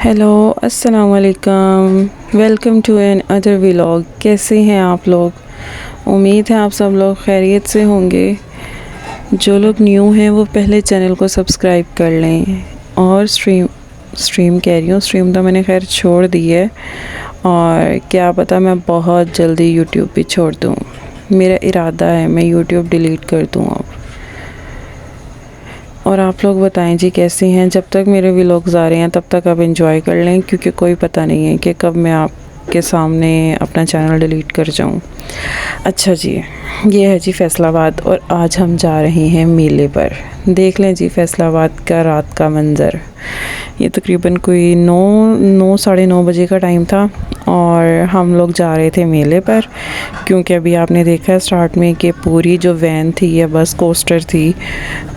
Hello अस्सलाम वालेकुम, welcome to another vlog. कैसे हैं आप लोग? उम्मीद है आप सब लोग खैरियत से होंगे। जो लोग न्यू हैं वो पहले चैनल को सब्सक्राइब कर लें। और स्ट्रीम कह रही हूँ, स्ट्रीम तो मैंने खैर छोड़ दी है और क्या पता मैं बहुत जल्दी यूट्यूब भी छोड़ दूँ। मेरा इरादा है मैं यूट्यूब डिलीट कर दूँ अब। और आप लोग बताएं जी कैसे हैं। जब तक मेरे व्लॉग्स आ रहे हैं तब तक आप एंजॉय कर लें, क्योंकि कोई पता नहीं है कि कब मैं आपके सामने अपना चैनल डिलीट कर जाऊं। अच्छा जी, ये है जी फैसलाबाद और आज हम जा रहे हैं मेले पर। देख लें जी फैसलाबाद का रात का मंज़र। ये तकरीबन कोई 9 साढ़े 9 बजे का टाइम था और हम लोग जा रहे थे मेले पर, क्योंकि अभी आपने देखा स्टार्ट में कि पूरी जो वैन थी या बस कोस्टर थी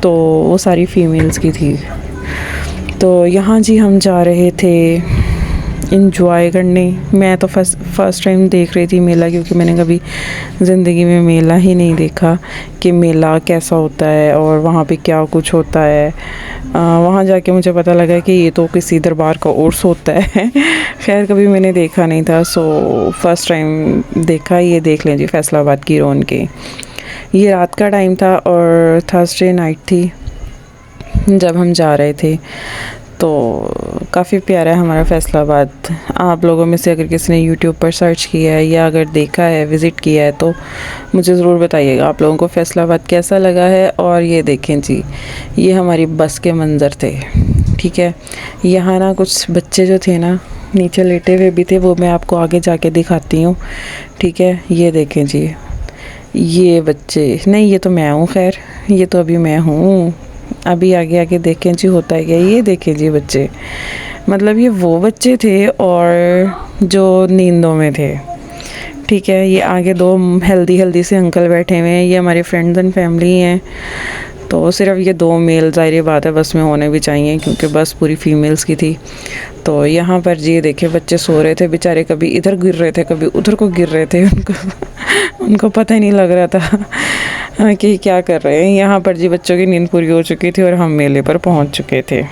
तो वो सारी फीमेल्स की थी। तो यहाँ जी हम जा रहे थे इंजॉय करने। मैं तो फर्स्ट टाइम देख रही थी मेला, क्योंकि मैंने कभी ज़िंदगी में मेला ही नहीं देखा कि मेला कैसा होता है और वहाँ पे क्या कुछ होता है। वहाँ जाके मुझे पता लगा कि ये तो किसी दरबार का उर्स होता है। खैर कभी मैंने देखा नहीं था, सो फर्स्ट टाइम देखा। ये देख लें जी फैसलाबाद की रौनकें। ये रात का टाइम था और थर्सडे नाइट थी जब हम जा रहे थे। तो काफ़ी प्यारा है हमारा फैसलाबाद। आप लोगों में से अगर किसी ने यूट्यूब पर सर्च किया है या अगर देखा है, विज़िट किया है, तो मुझे ज़रूर बताइएगा आप लोगों को फैसलाबाद कैसा लगा है। और ये देखें जी, ये हमारी बस के मंज़र थे। ठीक है, यहाँ ना कुछ बच्चे जो थे ना नीचे लेटे हुए भी थे, वो मैं आपको आगे जाके दिखाती हूँ। ठीक है, ये देखें जी, ये बच्चे नहीं, ये तो मैं हूँ। खैर ये तो अभी मैं हूँ। अभी आगे आगे देखें जी होता है क्या। ये देखें जी बच्चे, मतलब ये वो बच्चे थे और जो नींदों में थे। ठीक है, ये आगे दो हेल्दी से अंकल बैठे हुए हैं, ये हमारे फ्रेंड्स एंड फैमिली हैं। तो सिर्फ ये दो मेल, ज़ाहिर बात है बस में होने भी चाहिए क्योंकि बस पूरी फीमेल्स की थी। तो यहाँ पर जी देखे बच्चे सो रहे थे बेचारे, कभी इधर गिर रहे थे कभी उधर को गिर रहे थे। उनको पता ही नहीं लग रहा था कि क्या कर रहे हैं। यहाँ पर जी बच्चों की नींद पूरी हो चुकी थी और हम मेले पर पहुँच चुके थे।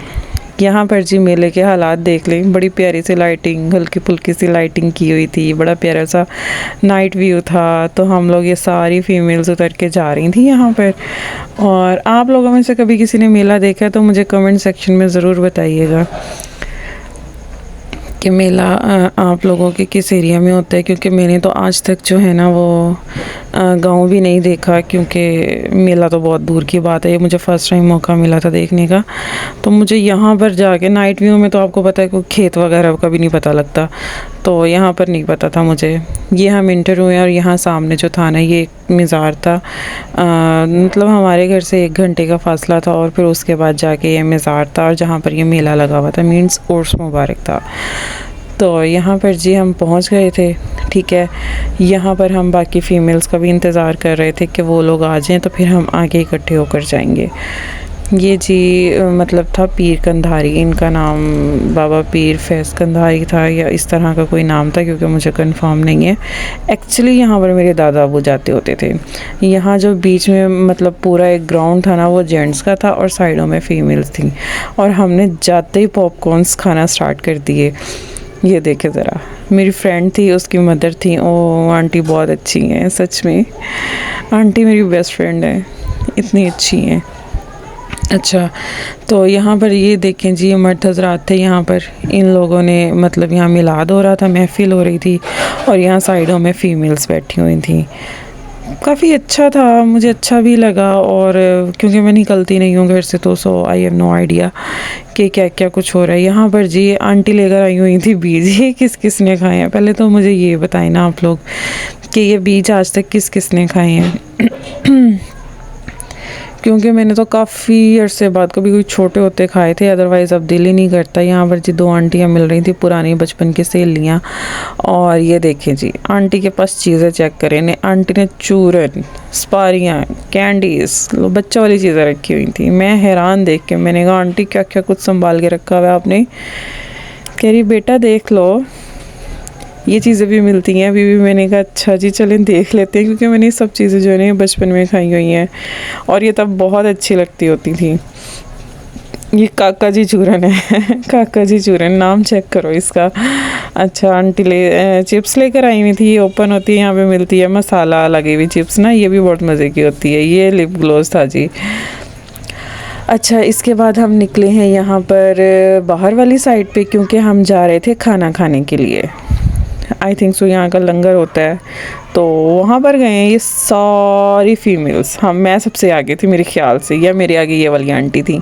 यहाँ पर जी मेले के हालात देख लें। बड़ी प्यारी सी लाइटिंग, हल्की फुल्की सी लाइटिंग की हुई थी। बड़ा प्यारा सा नाइट व्यू था। तो हम लोग ये सारी फीमेल्स उतर के जा रही थी यहाँ पर। और आप लोगों में से कभी किसी ने मेला देखा तो मुझे कमेंट सेक्शन में ज़रूर बताइएगा कि मेला आप लोगों के किस एरिया में होता है। क्योंकि मैंने तो आज तक जो है ना वो गांव भी नहीं देखा, क्योंकि मेला तो बहुत दूर की बात है। ये मुझे फ़र्स्ट टाइम मौका मिला था देखने का। तो मुझे यहाँ पर जाके नाइट व्यू में तो आपको पता है कोई खेत वगैरह का भी नहीं पता लगता, तो यहाँ पर नहीं पता था मुझे। ये हम इंटर हुए और यहाँ सामने जो था ना ये एक मज़ार था। मतलब हमारे घर से 1 घंटे का फासला था और फिर उसके बाद जाके ये मज़ार था और जहाँ पर ये मेला लगा हुआ था, मीन्स उर्स मुबारक था। तो यहाँ पर जी हम पहुँच गए थे। ठीक है, यहाँ पर हम बाकी फ़ीमेल्स का भी इंतज़ार कर रहे थे कि वो लोग आ जाएं तो फिर हम आगे इकट्ठे होकर जाएंगे। ये जी मतलब था पीर कंधारी, इनका नाम बाबा पीर फैज़ कंधारी था या इस तरह का कोई नाम था, क्योंकि मुझे कंफर्म नहीं है। एक्चुअली यहाँ पर मेरे दादा अबू जाते होते थे। यहाँ जो बीच में मतलब पूरा एक ग्राउंड था ना वो जेंट्स का था और साइडों में फ़ीमेल्स थी। और हमने जाते ही पॉपकॉर्न्स खाना स्टार्ट कर दिए। ये देखे ज़रा, मेरी फ्रेंड थी, उसकी मदर थी। ओ आंटी बहुत अच्छी हैं सच में, आंटी मेरी बेस्ट फ्रेंड है, इतनी अच्छी हैं। अच्छा, तो यहाँ पर ये देखें जी ये मर्द हज़रात थे। यहाँ पर इन लोगों ने मतलब यहाँ मिलाद हो रहा था, महफ़िल हो रही थी और यहाँ साइडों में फ़ीमेल्स बैठी हुई थी। काफ़ी अच्छा था, मुझे अच्छा भी लगा। और क्योंकि मैं निकलती नहीं हूँ घर से, तो सो आई हैव नो आइडिया कि क्या क्या कुछ हो रहा है। यहाँ पर जी आंटी लेकर आई हुई थी बीज। ये किस किस ने खाए हैं? पहले तो मुझे ये बताएं ना आप लोग कि ये बीज आज तक किस किस ने खाए हैं। क्योंकि मैंने तो काफ़ी अरसे बाद कभी कोई छोटे होते खाए थे, अदरवाइज़ अब दिल ही नहीं करता। यहाँ पर जी 2 आंटियाँ मिल रही थी, पुरानी बचपन की सहेलियाँ। और ये देखें जी आंटी के पास चीज़ें चेक करें ने। आंटी ने चूरन, स्पारियाँ, कैंडीज़, बच्चों वाली चीज़ें रखी हुई थी। मैं हैरान देख के, मैंने कहा आंटी क्या क्या कुछ संभाल के रखा हुआ है आपने। कह रही बेटा देख लो, ये चीज़ें भी मिलती हैं अभी भी। मैंने कहा अच्छा जी चलें देख लेते हैं, क्योंकि मैंने ये सब चीज़ें जो है ना बचपन में खाई हुई हैं और ये तब बहुत अच्छी लगती होती थी। ये काका जी चूरन है काका जी चूरन, नाम चेक करो इसका। अच्छा, आंटी चिप्स लेकर आई हुई थी, ये ओपन होती है, यहाँ पे मिलती है मसाला लगी हुई चिप्स ना, ये भी बहुत मज़े की होती है। ये लिप ग्लोस था जी। अच्छा, इसके बाद हम निकले हैं यहाँ पर बाहर वाली साइड पे, क्योंकि हम जा रहे थे खाना खाने के लिए। आई थिंक सो यहाँ का लंगर होता है, तो वहाँ पर गए हैं ये सारी फीमेल्स। मैं सबसे आगे थी मेरे ख्याल से, या मेरे आगे ये वाली आंटी थी।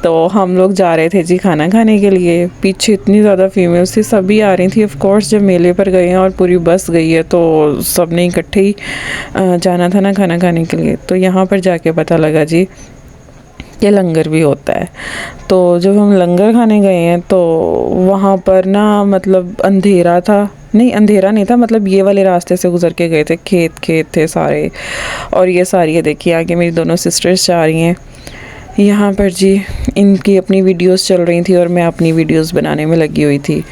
तो हम लोग जा रहे थे जी खाना खाने के लिए। पीछे इतनी ज़्यादा फीमेल्स थी, सभी आ रही थी। ऑफ कोर्स जब मेले पर गए हैं और पूरी बस गई है तो सब ने इकट्ठे ही जाना था ना खाना खाने के लिए। तो यहाँ पर जाके पता लगा जी ये लंगर भी होता है। तो जब हम लंगर खाने गए हैं तो वहाँ पर ना मतलब अंधेरा था, नहीं अंधेरा नहीं था, मतलब ये वाले रास्ते से गुज़र के गए थे, खेत थे सारे। और ये सारी है देखिए आगे मेरी दोनों सिस्टर्स जा रही हैं यहाँ पर जी। इनकी अपनी वीडियोस चल रही थी और मैं अपनी वीडियोस बनाने में लगी हुई थी।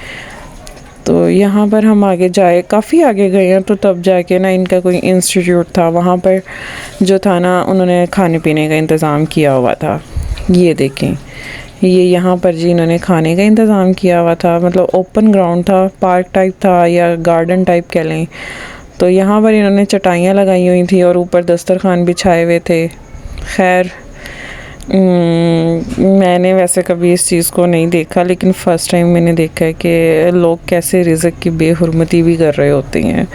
तो यहाँ पर हम आगे जाए, काफ़ी आगे गए हैं, तो तब जाके ना इनका कोई इंस्टीट्यूट था, वहाँ पर जो था ना उन्होंने खाने पीने का इंतज़ाम किया हुआ था। ये देखें, ये यहाँ पर जी इन्होंने खाने का इंतज़ाम किया हुआ था, मतलब ओपन ग्राउंड था, पार्क टाइप था या गार्डन टाइप कह लें। तो यहाँ पर इन्होंने चटाइयाँ लगाई हुई थी और ऊपर दस्तरखान बिछाए हुए थे। खैर मैंने वैसे कभी इस चीज़ को नहीं देखा, लेकिन फ़र्स्ट टाइम मैंने देखा है कि लोग कैसे रिज़्क की बेहुरमती भी कर रहे होते हैं,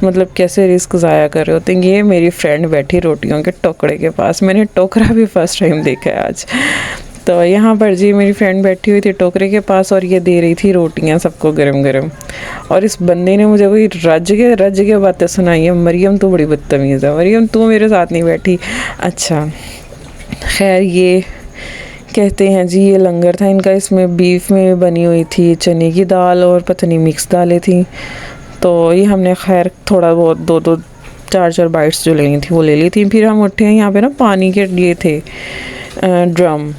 मतलब कैसे रिस्क ज़ाया कर रहे होते हैं। ये मेरी फ्रेंड बैठी रोटियों के टोकरे के पास, मैंने टोकरा भी फ़र्स्ट टाइम देखा है आज। तो यहाँ पर जी मेरी फ्रेंड बैठी हुई थी टोकरे के पास और ये दे रही थी रोटियाँ सबको गरम गरम। और इस बंदे ने मुझे कोई रज के बातें सुनाई है, मरियम तो बड़ी बदतमीज़ है, मरियम तू मेरे साथ नहीं बैठी। अच्छा खैर, ये कहते हैं जी ये लंगर था इनका, इसमें बीफ में बनी हुई थी चने की दाल और पता नहीं मिक्स दालें थी। तो ये हमने खैर थोड़ा बहुत दो चार बाइट्स जो लेनी थी वो ले ली थी। फिर हम उठे हैं, यहाँ पे ना पानी के ये थे ड्रम।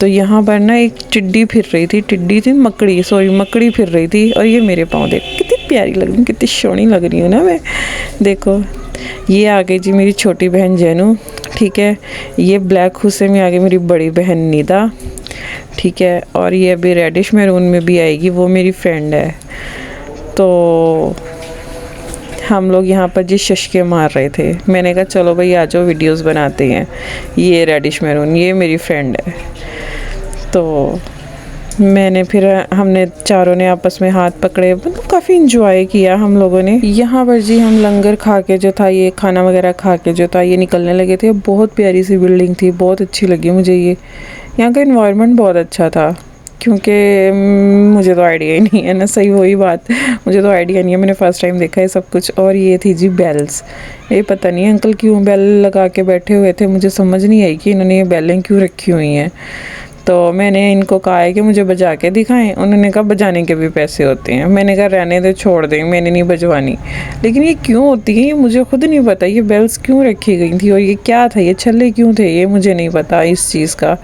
तो यहाँ पर ना एक टिड्डी फिर रही थी, मकड़ी फिर रही थी। और ये मेरे पाँव देख कितनी प्यारी लग रही हूँ, कितनी सोहनी लग रही हूँ ना मैं। देखो ये आ गई जी मेरी छोटी बहन जैनू, ठीक है। ये ब्लैक हुस्से में आ गई मेरी बड़ी बहन निदा, ठीक है। और ये अभी रेडिश मैरून में भी आएगी, वो मेरी फ्रेंड है। तो हम लोग यहाँ पर जी शशके मार रहे थे। मैंने कहा चलो भाई आ जाओ वीडियोस बनाते हैं। ये रेडिश मैरून ये मेरी फ्रेंड है। तो फिर हमने चारों ने आपस में हाथ पकड़े, मतलब काफ़ी इंजॉय किया हम लोगों ने। यहाँ पर जी हम लंगर खा के जो था, ये खाना वगैरह खा के जो था ये निकलने लगे थे। बहुत प्यारी सी बिल्डिंग थी, बहुत अच्छी लगी मुझे ये। यहाँ का इन्वायरमेंट बहुत अच्छा था, क्योंकि मुझे तो आइडिया ही नहीं है ना, सही वही बात, मुझे तो आइडिया नहीं है, मैंने फ़र्स्ट टाइम देखा है सब कुछ। और ये थी जी बेल्स, ये पता नहीं अंकल क्यों बेल लगा के बैठे हुए थे, मुझे समझ नहीं आई कि इन्होंने ये बेलें क्यों रखी हुई हैं। तो मैंने इनको कहा है कि मुझे बजा के दिखाएं, उन्होंने कहा बजाने के भी पैसे होते हैं। मैंने कहा रहने दे, छोड़ दें, मैंने नहीं बजवानी। लेकिन ये क्यों होती है ये मुझे खुद नहीं पता, ये बेल्स क्यों रखी गई थी और ये क्या था, ये छल्ले क्यों थे, ये मुझे नहीं पता इस चीज़ का,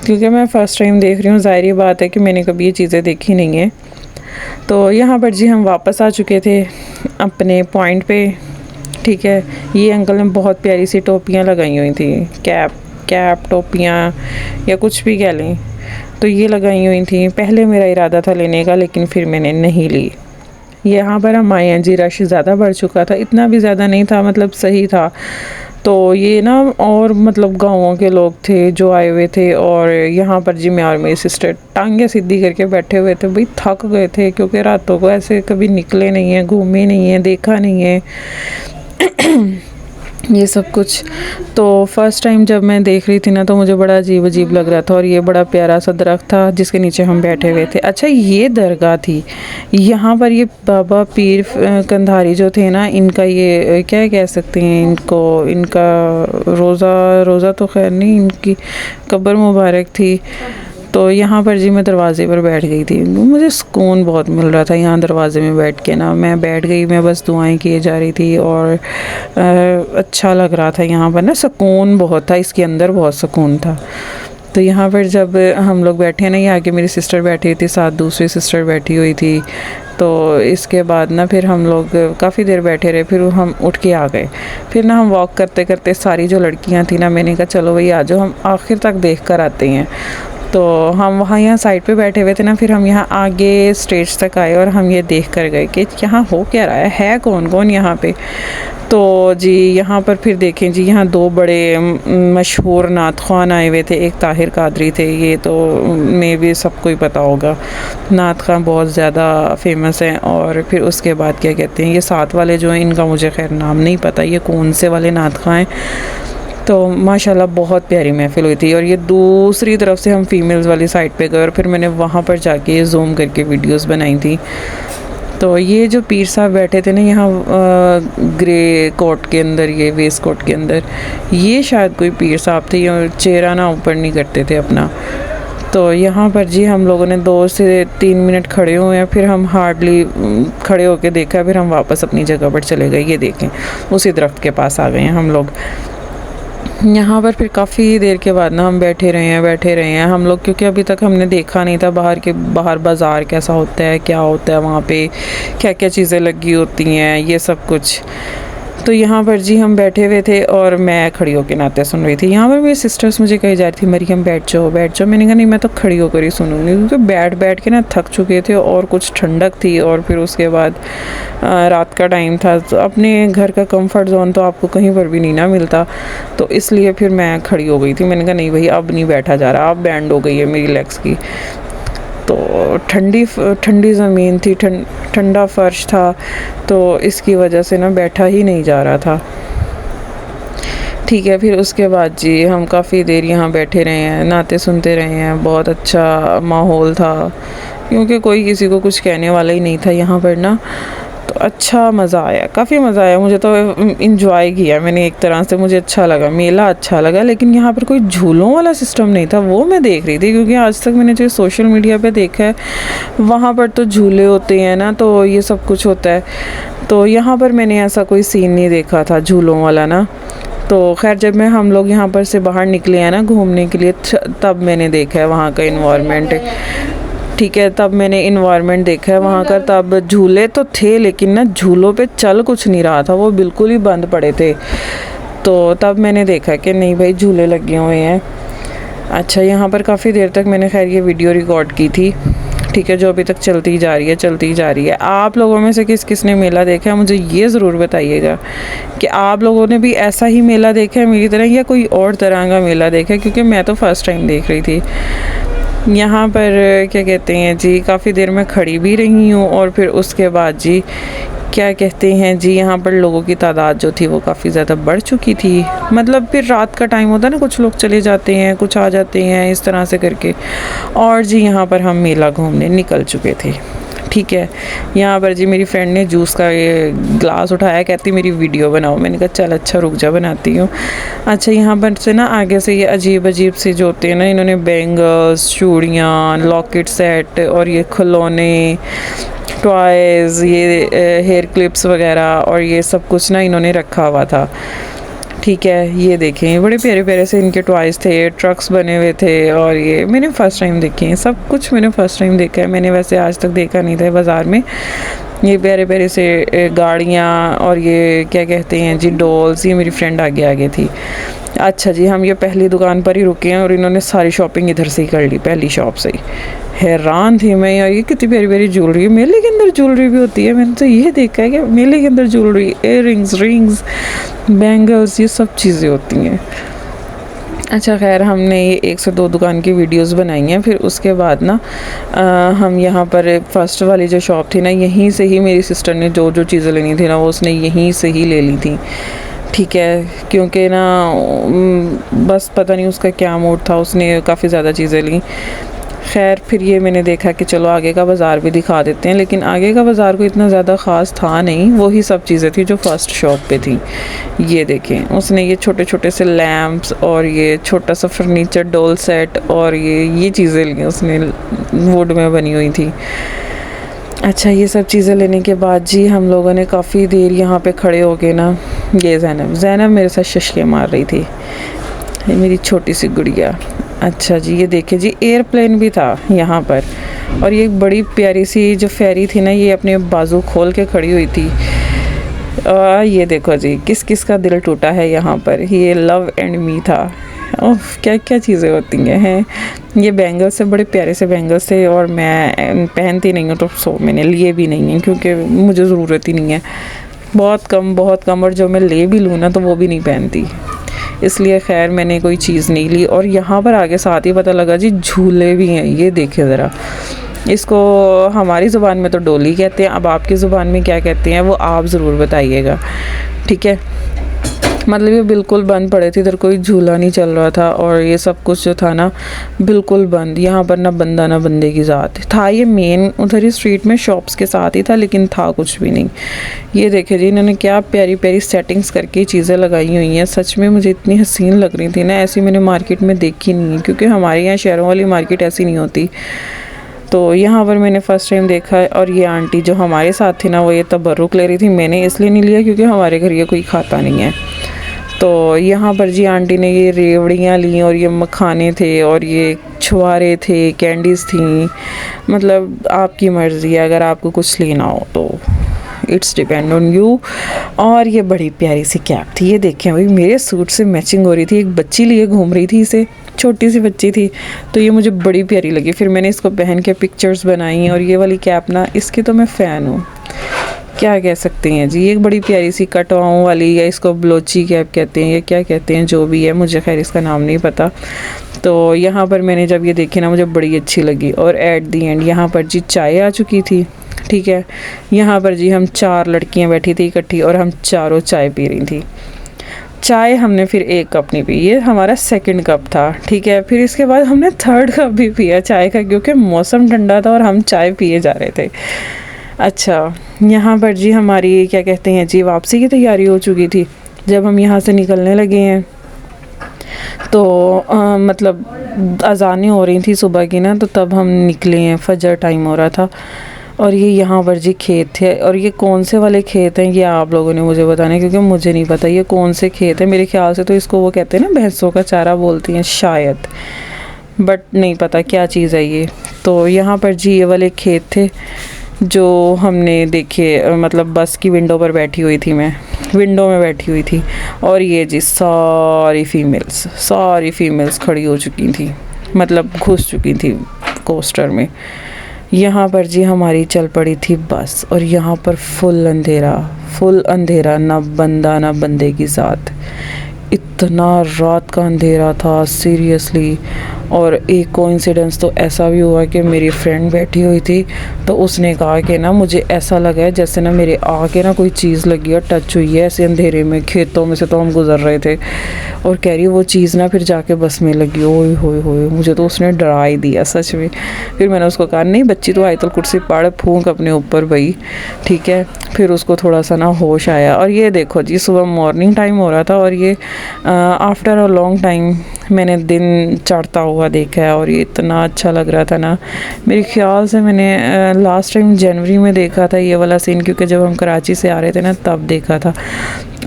क्योंकि मैं फ़र्स्ट टाइम देख रही हूँ। ज़ाहिर बात है कि मैंने कभी ये चीज़ें देखी नहीं है। तो यहाँ पर जी हम वापस आ चुके थे अपने पॉइंट पे, ठीक है। ये अंकल ने बहुत प्यारी सी टोपियाँ लगाई हुई थी, कैप टोपियाँ या कुछ भी कह लें, तो ये लगाई हुई थी। पहले मेरा इरादा था लेने का, लेकिन फिर मैंने नहीं ली। यहाँ पर हम आए हैं जी, रश ज़्यादा बढ़ चुका था, इतना भी ज़्यादा नहीं था, मतलब सही था। तो ये ना और मतलब गाँवों के लोग थे जो आए हुए थे। और यहाँ पर जी मैं और मेरी सिस्टर टांगे सीधी करके बैठे हुए थे, भाई थक गए थे, क्योंकि रातों को ऐसे कभी निकले नहीं हैं, घूमे नहीं हैं, देखा नहीं है ये सब कुछ। तो फर्स्ट टाइम जब मैं देख रही थी ना, तो मुझे बड़ा अजीब लग रहा था। और ये बड़ा प्यारा सा दरख्त था जिसके नीचे हम बैठे हुए थे। अच्छा, ये दरगाह थी, यहाँ पर ये बाबा पीर कंधारी जो थे ना, इनका ये क्या कह सकते हैं इनको, इनका रोज़ा तो खैर नहीं, इनकी कब्र मुबारक थी। तो यहाँ पर जी मैं दरवाज़े पर बैठ गई थी, मुझे सुकून बहुत मिल रहा था यहाँ दरवाज़े में बैठ के ना। मैं बैठ गई, मैं बस दुआएं किए जा रही थी और अच्छा लग रहा था यहाँ पर ना, सुकून बहुत था, इसके अंदर बहुत सुकून था। तो यहाँ पर जब हम लोग बैठे ना, ये आगे मेरी सिस्टर बैठी हुई थी, साथ दूसरी सिस्टर बैठी हुई थी। तो इसके बाद ना फिर हम लोग काफ़ी देर बैठे रहे, फिर हम उठ के आ गए। फिर ना हम वॉक करते करते सारी जो लड़कियाँ थी ना, मैंने कहा चलो भाई आ जाओ, हम आखिर तक देख कर आते हैं। तो हम वहाँ यहाँ साइड पे बैठे हुए थे ना, फिर हम यहाँ आगे स्टेज तक आए और हम ये देख कर गए कि यहाँ हो क्या रहा है कौन कौन यहाँ पे। तो जी यहाँ पर फिर देखें जी, यहाँ दो बड़े मशहूर नात ख़्वान आए हुए थे। एक ताहिर कादरी थे, ये तो मे भी सबको ही पता होगा, नात ख़्वान बहुत ज़्यादा फेमस हैं। और फिर उसके बाद क्या कहते हैं, ये साथ वाले जो हैं, इनका मुझे खैर नाम नहीं पता ये कौन से वाले नात ख़्वान हैं। तो माशाल्लाह बहुत प्यारी महफ़िल हुई थी। और ये दूसरी तरफ से हम फीमेल्स वाली साइड पे गए और फिर मैंने वहाँ पर जाके ये ज़ूम करके वीडियोस बनाई थी। तो ये जो पीर साहब बैठे थे ना यहाँ ग्रे कोट के अंदर, ये वेस्ट कोट के अंदर, ये शायद कोई पीर साहब थे। ये चेहरा ना ऊपर नहीं करते थे अपना। तो यहाँ पर जी हम लोगों ने 2 से 3 मिनट खड़े हुए हैं, फिर हम हार्डली खड़े होके देखा, फिर हम वापस अपनी जगह पर चले गए। ये देखें उसी दरख्त के पास आ गए हैं हम लोग। यहाँ पर फिर काफ़ी देर के बाद ना हम बैठे रहे हैं हम लोग, क्योंकि अभी तक हमने देखा नहीं था बाहर बाज़ार कैसा होता है, क्या होता है वहाँ पे, क्या क्या चीज़ें लगी होती हैं, ये सब कुछ। तो यहाँ पर जी हम बैठे हुए थे और मैं खड़ी होकर नाते सुन रही थी। यहाँ पर मेरी सिस्टर्स मुझे कही जा रही थी, मरियम बैठ जाओ बैठ जाओ। मैंने कहा नहीं, मैं तो खड़ी होकर ही सुनूंगी, क्योंकि बैठ के ना थक चुके थे और कुछ ठंडक थी। और फिर उसके बाद रात का टाइम था, तो अपने घर का कंफर्ट जोन तो आपको कहीं पर भी नहीं ना मिलता, तो इसलिए फिर मैं खड़ी हो गई थी। मैंने कहा नहीं भाई अब नहीं बैठा जा रहा, अब बैंड हो गई है मेरी लेग्स की। तो ठंडी ज़मीन थी, ठंडा फर्श था, तो इसकी वजह से ना बैठा ही नहीं जा रहा था। ठीक है, फिर उसके बाद जी हम काफ़ी देर यहाँ बैठे रहे हैं, नाते सुनते रहे हैं। बहुत अच्छा माहौल था, क्योंकि कोई किसी को कुछ कहने वाला ही नहीं था यहाँ पर ना। तो अच्छा मज़ा आया, काफ़ी मज़ा आया। मुझे तो इंजॉय किया मैंने एक तरह से, मुझे अच्छा लगा, मेला अच्छा लगा। लेकिन यहाँ पर कोई झूलों वाला सिस्टम नहीं था, वो मैं देख रही थी, क्योंकि आज तक मैंने जो सोशल मीडिया पे देखा है वहाँ पर तो झूले होते हैं ना, तो ये सब कुछ होता है। तो यहाँ पर मैंने ऐसा कोई सीन नहीं देखा था झूलों वाला ना। तो खैर जब हम लोग यहाँ पर से बाहर निकले हैं ना घूमने के लिए, तब मैंने देखा है वहाँ का इन्वायरमेंट। ठीक है, तब मैंने इन्वायरमेंट देखा है वहाँ का। तब झूले तो थे, लेकिन ना झूलों पे चल कुछ नहीं रहा था, वो बिल्कुल ही बंद पड़े थे। तो तब मैंने देखा कि नहीं भाई झूले लगे हुए हैं। अच्छा, यहाँ पर काफ़ी देर तक मैंने खैर ये वीडियो रिकॉर्ड की थी, ठीक है, जो अभी तक चलती जा रही है। आप लोगों में से किस किस ने मेला देखा है मुझे ये ज़रूर बताइएगा कि आप लोगों ने भी ऐसा ही मेला देखा है मेरी तरह, या कोई और तरह का मेला देखा है, क्योंकि मैं तो फर्स्ट टाइम देख रही थी। यहाँ पर क्या कहते हैं जी, काफ़ी देर में खड़ी भी रही हूँ। और फिर उसके बाद जी क्या कहते हैं जी, यहाँ पर लोगों की तादाद जो थी वो काफ़ी ज़्यादा बढ़ चुकी थी। मतलब फिर रात का टाइम होता है ना, कुछ लोग चले जाते हैं, कुछ आ जाते हैं, इस तरह से करके। और जी यहाँ पर हम मेला घूमने निकल चुके थे। ठीक है, यहाँ पर जी मेरी फ्रेंड ने जूस का ये ग्लास उठाया, कहती मेरी वीडियो बनाओ। मैंने कहा चल अच्छा रुक जा बनाती हूँ। अच्छा, यहाँ पर से ना आगे से ये अजीब से जो होते हैं ना, इन्होंने बैंगल्स, चूड़ियाँ, लॉकेट सेट और ये खिलौने, टॉयज़, ये हेयर क्लिप्स वगैरह और ये सब कुछ ना इन्होंने रखा हुआ था। ठीक है, ये देखें बड़े प्यारे प्यारे से इनके टॉयज़ थे, ट्रक्स बने हुए थे। और ये मैंने फ़र्स्ट टाइम देखे हैं, सब कुछ मैंने फ़र्स्ट टाइम देखा है। मैंने वैसे आज तक देखा नहीं था बाज़ार में ये प्यारे प्यारे से गाड़ियाँ और ये क्या कहते हैं जी डॉल्स। ये मेरी फ्रेंड आगे थी। अच्छा जी, हम ये पहली दुकान पर ही रुके हैं और इन्होंने सारी शॉपिंग इधर से ही कर ली, पहली शॉप से ही। हैरान थी मैं यार, ये कितनी प्यारी प्यारी ज्वेलरी है। मेले के अंदर ज्वेलरी भी होती है, मैंने तो ये देखा है कि मेले के अंदर ज्वेलरी, इयररिंग्स, रिंग्स, बैंगल्स, ये सब चीज़ें होती हैं। अच्छा खैर, हमने ये 1 से 2 दुकान की वीडियोस बनाई हैं। फिर उसके बाद ना हम यहाँ पर फर्स्ट वाली जो शॉप थी ना, यहीं से ही मेरी सिस्टर ने जो जो चीज़ें लेनी थी ना, वो उसने यहीं से ही ले ली थी। ठीक है, क्योंकि ना बस पता नहीं उसका क्या मूड था, उसने काफ़ी ज़्यादा चीज़ें ली। खैर फिर ये मैंने देखा कि चलो आगे का बाज़ार भी दिखा देते हैं, लेकिन आगे का बाज़ार को इतना ज़्यादा ख़ास था नहीं, वही सब चीज़ें थी जो फर्स्ट शॉप पे थी। ये देखें, उसने ये छोटे छोटे से लैम्प्स और ये छोटा सा फर्नीचर डोल सेट और ये चीज़ें ली, उसने वुड में बनी हुई थी। अच्छा, ये सब चीज़ें लेने के बाद जी हम लोगों ने काफ़ी देर यहाँ पे खड़े हो गए ना। ये ज़ैनब मेरे साथ शशके मार रही थी, ये मेरी छोटी सी गुड़िया। अच्छा जी, ये देखिए जी एयरप्लेन भी था यहाँ पर। और ये एक बड़ी प्यारी सी जो फेरी थी ना, ये अपने बाजू खोल के खड़ी हुई थी। ये देखो जी, किस किस का दिल टूटा है यहाँ पर। ये लव एंड मी था। ओह क्या क्या चीज़ें होती हैं। ये बैंगल्स से बड़े प्यारे से बैंगल्स थे और मैं पहनती नहीं हूँ, तो सो मैंने लिए भी नहीं हैं क्योंकि मुझे ज़रूरत ही नहीं है। बहुत कम, और जो मैं ले भी लूँ ना तो वो भी नहीं पहनती, इसलिए खैर मैंने कोई चीज़ नहीं ली। और यहाँ पर आगे साथ ही पता लगा जी झूले भी हैं, ये देखिए ज़रा। इसको हमारी ज़ुबान में तो डोली कहते हैं, अब आपकी ज़ुबान में क्या कहते हैं वो आप ज़रूर बताइएगा, ठीक है। मतलब ये बिल्कुल बंद पड़े थे, इधर कोई झूला नहीं चल रहा था और ये सब कुछ जो था ना बिल्कुल बंद। यहाँ पर ना बंदा ना बंदे की ज़ात था। ये मेन उधर ही स्ट्रीट में शॉप्स के साथ ही था, लेकिन था कुछ भी नहीं। ये देखे जी इन्होंने क्या प्यारी प्यारी सेटिंग्स करके चीज़ें लगाई हुई हैं। सच में मुझे इतनी हसीन लग रही थी ना, ऐसी मैंने मार्केट में देखी नहीं है, क्योंकि हमारे यहाँ शहरों वाली मार्केट ऐसी नहीं होती। तो यहाँ पर मैंने फ़र्स्ट टाइम देखा है। और ये आंटी जो हमारे साथ थी ना वो ये तबर्रुक ले रही थी। मैंने इसलिए नहीं लिया क्योंकि हमारे घर ये कोई खाता नहीं है। तो यहाँ पर जी आंटी ने ये रेवड़ियाँ ली और ये मखाने थे और ये छुआरे थे, कैंडीज़ थी। मतलब आपकी मर्ज़ी है, अगर आपको कुछ लेना हो तो इट्स डिपेंड ऑन यू। और ये बड़ी प्यारी सी कैप थी, ये देखें भाई मेरे सूट से मैचिंग हो रही थी। एक बच्ची लिए घूम रही थी इसे, छोटी सी बच्ची थी, तो ये मुझे बड़ी प्यारी लगी। फिर मैंने इसको पहन के पिक्चर्स बनाई। और ये वाली कैप ना इसकी तो मैं फ़ैन हूँ, क्या कह सकते हैं जी। एक बड़ी प्यारी सी कटवाओं वाली, या इसको ब्लोची कैप कहते हैं या क्या कहते हैं, जो भी है, मुझे खैर इसका नाम नहीं पता। तो यहाँ पर मैंने जब ये देखी ना मुझे बड़ी अच्छी लगी। और एट दी एंड यहाँ पर जी चाय आ चुकी थी, ठीक है। यहाँ पर जी हम 4 लड़कियाँ बैठी थी इकट्ठी और हम चारों चाय पी रही थी। चाय हमने फिर 1 कप नहीं पी, ये हमारा सेकंड कप था, ठीक है। फिर इसके बाद हमने 3rd कप भी पिया चाय का, क्योंकि मौसम ठंडा था और हम चाय पिए जा रहे थे। अच्छा, यहाँ पर जी हमारी क्या कहते हैं जी वापसी की तैयारी हो चुकी थी। जब हम यहाँ से निकलने लगे हैं तो मतलब अज़ानें हो रही थी सुबह की ना, तो तब हम निकले हैं, फजर टाइम हो रहा था। और ये यहाँ पर जी खेत थे। और ये कौन से वाले खेत हैं ये आप लोगों ने मुझे बताना है, क्योंकि मुझे नहीं पता ये कौन से खेत हैं। मेरे ख्याल से तो इसको वो कहते हैं ना भैंसों का चारा बोलती हैं शायद, बट नहीं पता क्या चीज़ है ये। तो यहाँ पर जी ये वाले खेत थे जो हमने देखे। मतलब बस की विंडो पर बैठी हुई थी, मैं विंडो में बैठी हुई थी। और ये जी सारी फीमेल्स खड़ी हो चुकी थी, मतलब घुस चुकी थी कोस्टर में। यहाँ पर जी हमारी चल पड़ी थी बस। और यहाँ पर फुल अंधेरा, ना बंदा ना बंदे की ज़ात। इतना रात का अंधेरा था सीरियसली। और एक कोइंसिडेंस तो ऐसा भी हुआ कि मेरी फ्रेंड बैठी हुई थी, तो उसने कहा कि ना मुझे ऐसा लगा है जैसे ना मेरे आके ना कोई चीज़ लगी है, टच हुई है ऐसे अंधेरे में। खेतों में से तो हम गुजर रहे थे और कह रही वो चीज़ ना फिर जाके बस में लगी। ओए होए होए, मुझे तो उसने डरा ही दिया सच में। फिर मैंने उसको कहा नहीं बच्ची तो आयतुल कुर्सी पढ़, फूंक अपने ऊपर भाई, ठीक है। फिर उसको थोड़ा सा ना होश आया। और ये देखो जी सुबह मॉर्निंग टाइम हो रहा था और ये आफ्टर अ लॉन्ग टाइम मैंने दिन चढ़ता हुआ देखा है। और ये इतना अच्छा लग रहा था ना, मेरे ख्याल से मैंने लास्ट टाइम जनवरी में देखा था ये वाला सीन, क्योंकि जब हम कराची से आ रहे थे ना तब देखा था।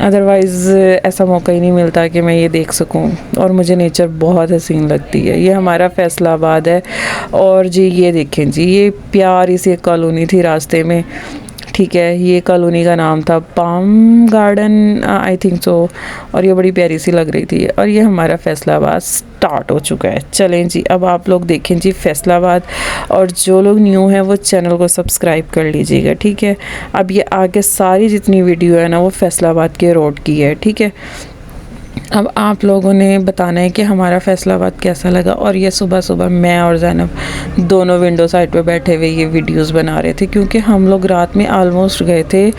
अदरवाइज़ ऐसा मौका ही नहीं मिलता कि मैं ये देख सकूं। और मुझे नेचर बहुत हसीन लगती है। ये हमारा फैसलाबाद है। और जी ये देखें जी, ये प्यारी सी एक कॉलोनी थी रास्ते में, ठीक है। ये कॉलोनी का नाम था palm garden I think so. और ये बड़ी प्यारी सी लग रही थी। और ये हमारा फैसलाबाद स्टार्ट हो चुका है। चलें जी अब आप लोग देखें जी फैसलाबाद। और जो लोग न्यू हैं वो चैनल को सब्सक्राइब कर लीजिएगा, ठीक है। अब ये आगे सारी जितनी वीडियो है ना वो फैसलाबाद के रोड की है, ठीक है। अब आप लोगों ने बताना है कि हमारा फैसलाबाद कैसा लगा। और ये सुबह सुबह मैं और ज़ैनब दोनों विंडो साइड पे बैठे हुए ये वीडियोस बना रहे थे, क्योंकि हम लोग रात में ऑलमोस्ट गए थे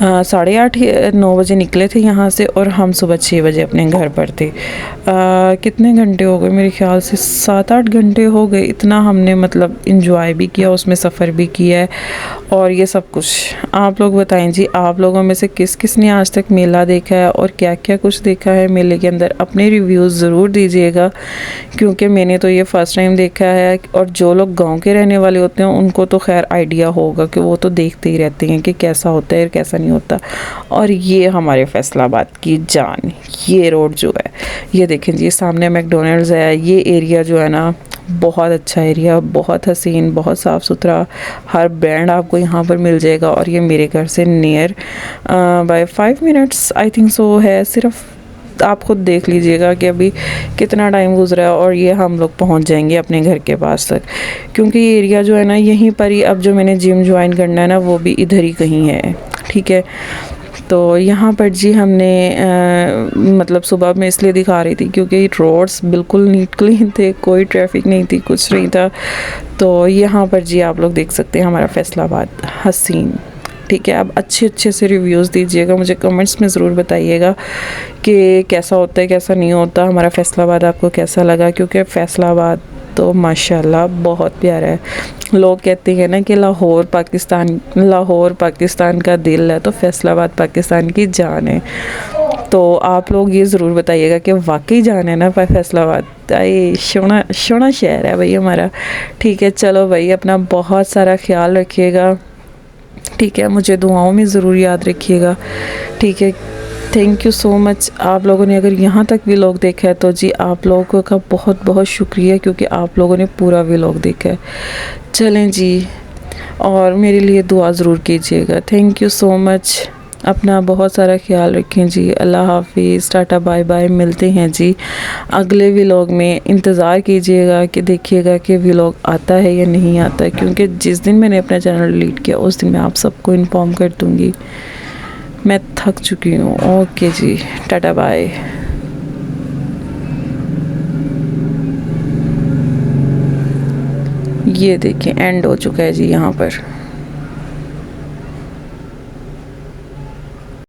8:30-9 बजे निकले थे यहाँ से और हम सुबह 6 बजे अपने घर पर थे। कितने घंटे हो गए, मेरे ख्याल से 7-8 घंटे हो गए। इतना हमने मतलब इंजॉय भी किया, उसमें सफ़र भी किया है और ये सब कुछ। आप लोग बताएं जी, आप लोगों में से किस किस ने आज तक मेला देखा है और क्या क्या कुछ देखा है मेले के अंदर। अपने रिव्यूज़ ज़रूर दीजिएगा, क्योंकि मैंने तो ये फ़र्स्ट टाइम देखा है। और जो लोग गांव के रहने वाले होते हैं उनको तो खैर आइडिया होगा कि वो तो देखते ही रहते हैं कि कैसा होता है और कैसा नहीं होता। और ये हमारे फैसलाबाद की जान, ये रोड जो है, ये देखें जी सामने मैकडोनल्ड्स है। ये एरिया जो है ना बहुत अच्छा एरिया, बहुत हसीन, बहुत साफ़ सुथरा, हर ब्रांड आपको यहाँ पर मिल जाएगा। और ये मेरे घर से near by 5 minutes I think so है, सिर्फ आप खुद देख लीजिएगा कि अभी कितना टाइम गुजरा है और ये हम लोग पहुंच जाएंगे अपने घर के पास तक, क्योंकि ये एरिया जो है ना यहीं पर ही, अब जो मैंने जिम ज्वाइन करना है ना वो भी इधर ही कहीं है, ठीक है। तो यहाँ पर जी हमने मतलब सुबह में इसलिए दिखा रही थी क्योंकि रोड्स बिल्कुल नीट क्लीन थे, कोई ट्रैफिक नहीं थी, कुछ नहीं था। तो यहाँ पर जी आप लोग देख सकते हैं हमारा फैसलाबाद हसीन, ठीक है। अब अच्छे से रिव्यूज़ दीजिएगा, मुझे कमेंट्स में ज़रूर बताइएगा कि कैसा होता है कैसा नहीं होता, हमारा फैसलाबाद आपको कैसा लगा, क्योंकि फैसलाबाद तो माशाल्लाह बहुत प्यारा है। लोग कहते हैं ना कि लाहौर पाकिस्तान का दिल है, तो फैसलाबाद पाकिस्तान की जान है। तो आप लोग ये ज़रूर बताइएगा कि वाकई जान है ना फैसलाबाद। ये शोना शहर है भाई हमारा, ठीक है। चलो भाई अपना बहुत सारा ख्याल रखिएगा, ठीक है। मुझे दुआओं में ज़रूर याद रखिएगा, ठीक है। Thank you so much. आप लोगों ने अगर यहाँ तक व्लॉग देखा है तो जी आप लोगों का बहुत बहुत शुक्रिया, क्योंकि आप लोगों ने पूरा व्लॉग देखा है। चलें जी, और मेरे लिए दुआ ज़रूर कीजिएगा। Thank you so much. अपना बहुत सारा ख्याल रखें जी। अल्लाह हाफिज़, टाटा बाय बाय। मिलते हैं जी अगले व्लॉग में। इंतज़ार कीजिएगा कि देखिएगा कि व्लॉग आता है या नहीं आता, क्योंकि जिस दिन मैंने अपना चैनल डिलीट किया उस दिन मैं आप सबको इन्फॉर्म कर दूँगी। मैं थक चुकी हूँ। ओके जी, टाटा बाय। ये देखिए एंड हो चुका है जी यहाँ पर।